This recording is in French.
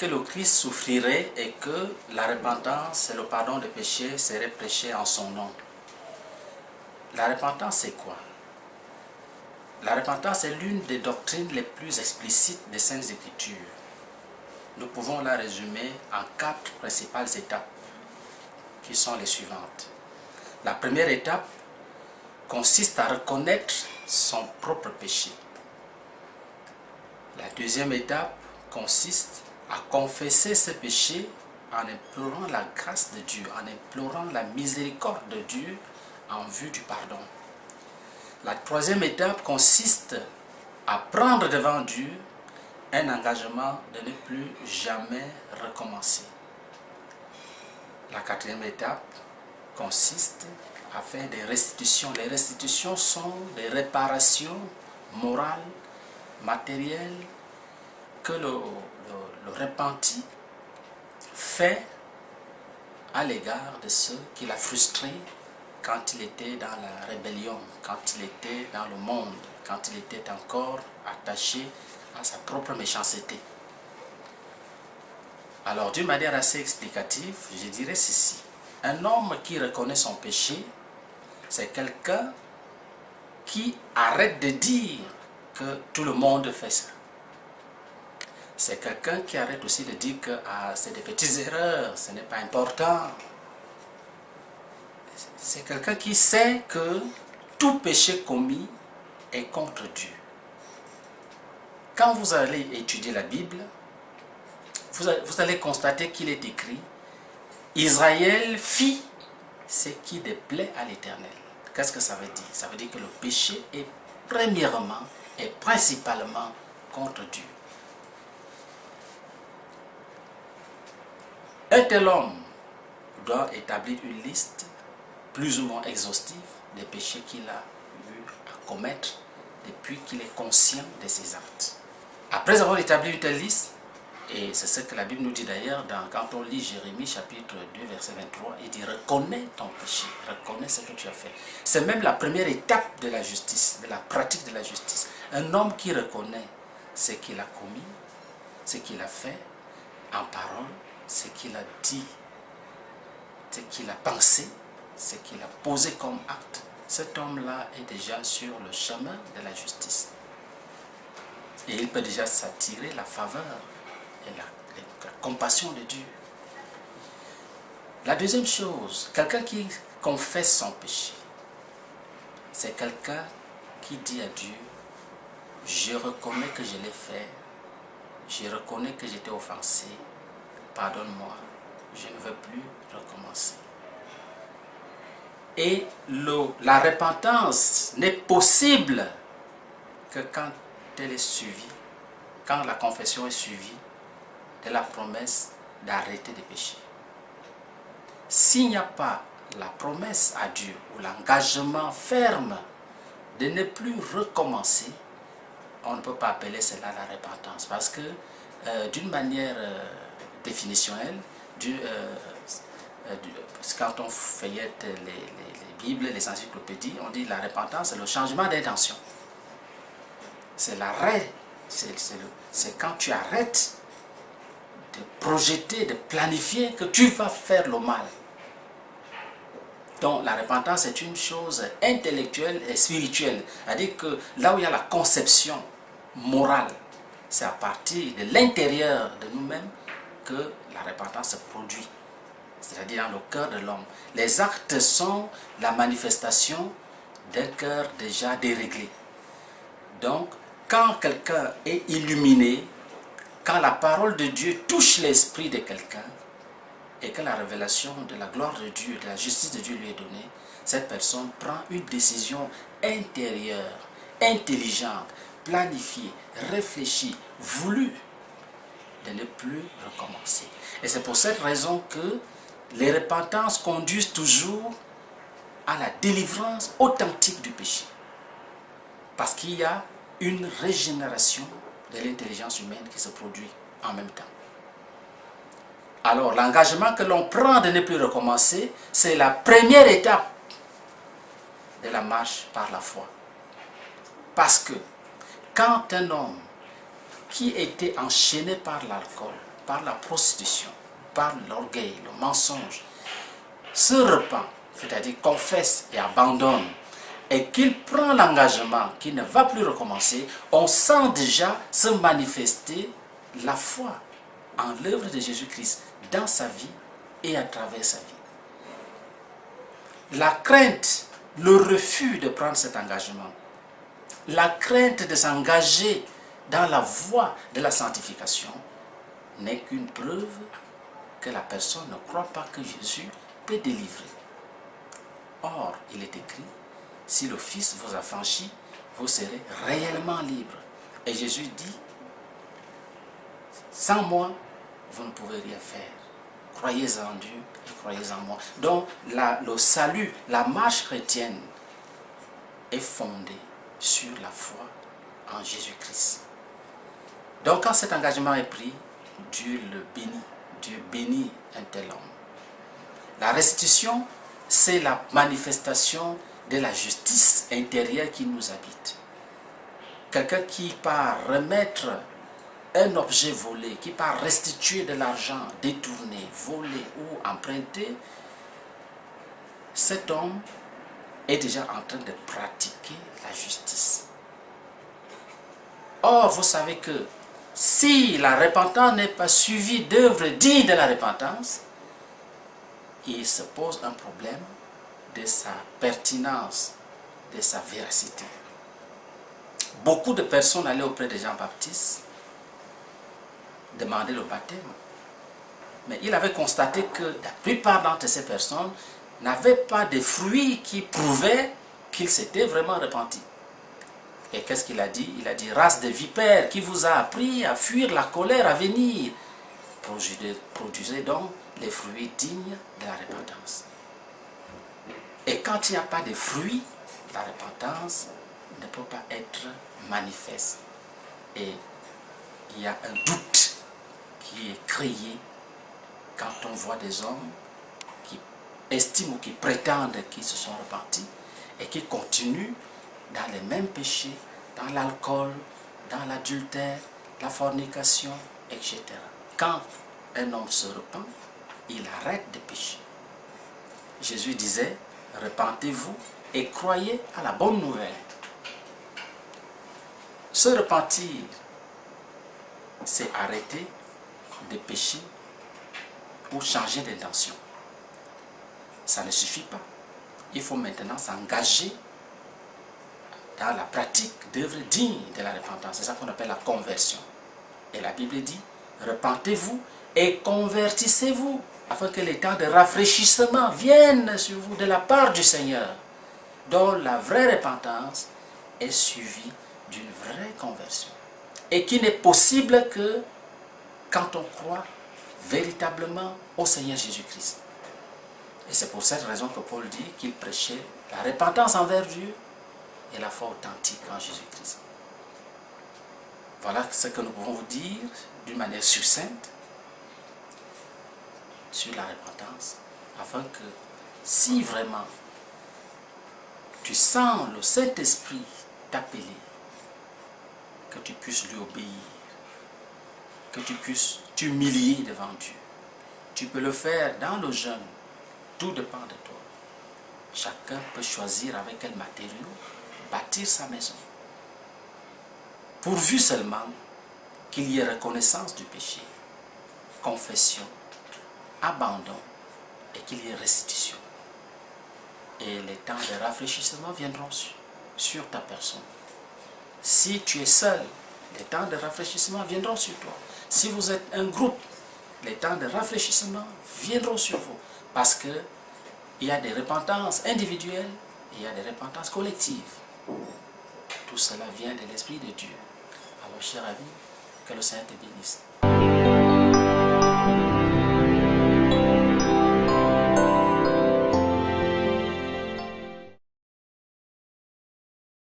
que le Christ souffrirait et que la repentance et le pardon des péchés seraient prêchés en son nom. La repentance, c'est quoi? La repentance est l'une des doctrines les plus explicites des Saintes Écritures. Nous pouvons la résumer en 4 principales étapes, qui sont les suivantes. La première étape consiste à reconnaître son propre péché. La deuxième étape consiste à confesser ses péchés en implorant la grâce de Dieu, en implorant la miséricorde de Dieu en vue du pardon. La troisième étape consiste à prendre devant Dieu un engagement de ne plus jamais recommencer. La quatrième étape consiste à faire des restitutions. Les restitutions sont des réparations morales, matérielles que le repenti fait à l'égard de ceux qu'il a frustrés quand il était dans la rébellion, quand il était dans le monde, quand il était encore attaché à sa propre méchanceté. Alors, d'une manière assez explicative, je dirais ceci. Un homme qui reconnaît son péché, c'est quelqu'un qui arrête de dire que tout le monde fait ça. C'est quelqu'un qui arrête aussi de dire que c'est des petites erreurs, ce n'est pas important. C'est quelqu'un qui sait que tout péché commis est contre Dieu. Quand vous allez étudier la Bible, vous allez constater qu'il est écrit « Israël fit ce qui déplaît à l'Éternel ». Qu'est-ce que ça veut dire? Ça veut dire que le péché est premièrement et principalement contre Dieu. Un tel homme doit établir une liste plus ou moins exhaustive des péchés qu'il a eu à commettre depuis qu'il est conscient de ses actes. Après avoir établi une telle liste, et c'est ce que la Bible nous dit d'ailleurs quand on lit Jérémie chapitre 2 verset 23, il dit reconnais ton péché, reconnais ce que tu as fait. C'est même la première étape de la justice, de la pratique de la justice. Un homme qui reconnaît ce qu'il a commis, ce qu'il a fait en parole, ce qu'il a dit, ce qu'il a pensé, ce qu'il a posé comme acte, cet homme-là est déjà sur le chemin de la justice. Et il peut déjà s'attirer la faveur et la compassion de Dieu. La deuxième chose, quelqu'un qui confesse son péché, c'est quelqu'un qui dit à Dieu, je reconnais que je l'ai fait, je reconnais que j'étais offensé, pardonne-moi, je ne veux plus recommencer. Et la repentance n'est possible que quand elle est suivie, quand la confession est suivie de la promesse d'arrêter de pécher. S'il n'y a pas la promesse à Dieu ou l'engagement ferme de ne plus recommencer, on ne peut pas appeler cela la repentance. Parce que d'une manière définitionnelle, quand on feuillette les Bibles, les encyclopédies, on dit la repentance, c'est le changement d'intention. C'est l'arrêt, c'est quand tu arrêtes de projeter, de planifier que tu vas faire le mal. Donc la repentance est une chose intellectuelle et spirituelle. C'est-à-dire que là où il y a la conception morale, c'est à partir de l'intérieur de nous-mêmes que la repentance se produit. C'est-à-dire dans le cœur de l'homme. Les actes sont la manifestation d'un cœur déjà déréglé. Donc, quand quelqu'un est illuminé, quand la parole de Dieu touche l'esprit de quelqu'un, et que la révélation de la gloire de Dieu, de la justice de Dieu lui est donnée, cette personne prend une décision intérieure, intelligente, planifiée, réfléchie, voulue, de ne plus recommencer. Et c'est pour cette raison que les repentances conduisent toujours à la délivrance authentique du péché. Parce qu'il y a une régénération de l'intelligence humaine qui se produit en même temps. Alors, l'engagement que l'on prend de ne plus recommencer, c'est la première étape de la marche par la foi. Parce que quand un homme qui était enchaîné par l'alcool, par la prostitution, par l'orgueil, le mensonge, se repent, c'est-à-dire confesse et abandonne, et qu'il prend l'engagement qu'il ne va plus recommencer, on sent déjà se manifester la foi en l'œuvre de Jésus-Christ dans sa vie et à travers sa vie. La crainte, le refus de prendre cet engagement, la crainte de s'engager dans la voie de la sanctification n'est qu'une preuve que la personne ne croit pas que Jésus peut délivrer. Or, il est écrit, si le Fils vous affranchit, vous serez réellement libre. Et Jésus dit, sans moi, vous ne pouvez rien faire. Croyez en Dieu et croyez en moi. Donc, le salut, la marche chrétienne est fondée sur la foi en Jésus-Christ. Donc, quand cet engagement est pris, Dieu le bénit. Dieu bénit un tel homme. La restitution, c'est la manifestation de la justice intérieure qui nous habite. Quelqu'un qui part remettre un objet volé, qui part restituer de l'argent détourné, volé ou emprunté, cet homme est déjà en train de pratiquer la justice. Or, vous savez que si la repentance n'est pas suivie d'œuvres dignes de la repentance, il se pose un problème de sa pertinence, de sa véracité. Beaucoup de personnes allaient auprès de Jean-Baptiste demander le baptême. Mais il avait constaté que la plupart d'entre ces personnes n'avaient pas de fruits qui prouvaient qu'ils s'étaient vraiment repentis. Et qu'est-ce qu'il a dit? Il a dit, race de vipères, qui vous a appris à fuir la colère à venir. Produisez donc les fruits dignes de la repentance. Et quand il n'y a pas de fruits, la repentance ne peut pas être manifeste. Et il y a un doute qui est créé quand on voit des hommes qui estiment ou qui prétendent qu'ils se sont repentis et qui continuent dans les mêmes péchés, dans l'alcool, dans l'adultère, la fornication, etc. Quand un homme se repent, il arrête de pécher. Jésus disait, repentez-vous et croyez à la bonne nouvelle. Se repentir, c'est arrêter de pécher ou changer d'intention. Ça ne suffit pas. Il faut maintenant s'engager dans la pratique d'œuvres dignes de la repentance. C'est ça qu'on appelle la conversion. Et la Bible dit, repentez-vous et convertissez-vous, afin que les temps de rafraîchissement viennent sur vous de la part du Seigneur, dont la vraie repentance est suivie d'une vraie conversion. Et qui n'est possible que quand on croit véritablement au Seigneur Jésus-Christ. Et c'est pour cette raison que Paul dit qu'il prêchait la repentance envers Dieu et la foi authentique en Jésus-Christ. Voilà ce que nous pouvons vous dire d'une manière succincte sur la repentance, afin que si vraiment tu sens le Saint-Esprit t'appeler, que tu puisses lui obéir, que tu puisses t'humilier devant Dieu. Tu peux le faire dans le jeûne, tout dépend de toi. Chacun peut choisir avec quel matériau bâtir sa maison. Pourvu seulement qu'il y ait reconnaissance du péché, confession, abandon et qu'il y ait restitution. Et les temps de rafraîchissement viendront sur ta personne. Si tu es seul, les temps de rafraîchissement viendront sur toi. Si vous êtes un groupe, les temps de rafraîchissement viendront sur vous. Parce qu'il y a des repentances individuelles et il y a des repentances collectives. Tout cela vient de l'Esprit de Dieu. Alors, chers amis, que le Seigneur te bénisse.